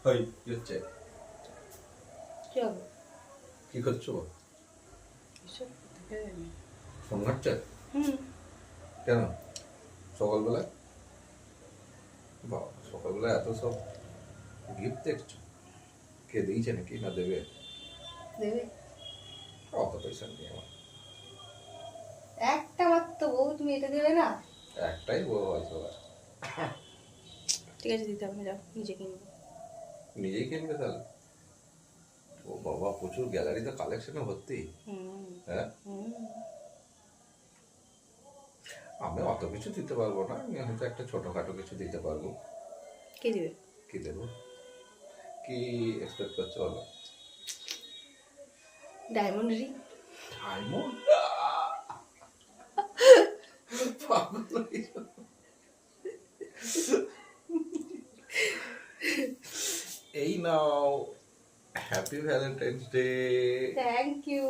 হই কি হচ্ছে? কি হবে? কি করছো? এসব কোথাকে জানি। ফোন ঘাটছে? হুম। কেন সকালবেলায়? বাবা, সকালবেলায় এত সব গিফট দেখছো? কে দিয়েছে নাকি না দেবে? দেবে অত পয়সা নেই আমার। একটা মাত্র বউ, তুমি এটা দেবে না? একটাই বউ আছে আবার। ঠিক আছে, দিতে হবে না, যাও নিজে কিনবো। নিজেই কিনবে তাহলে? ও বাবা, প্রচুর গ্যালারিতে কালেকশনে ভর্তি। হুম। হ্যাঁ, হুম। আমি অত কিছু দিতে পারবো না, আমি হয়তো একটা ছোটখাটো কিছু দিতে পারবো। কে দিবে? কি দেবো? কি এক্সপেক্ট করছো বলো? Diamond ring. ডায়মন্ড? পাগল হয়ে যাবো। এই নাও, happy Valentine's day. Thank you.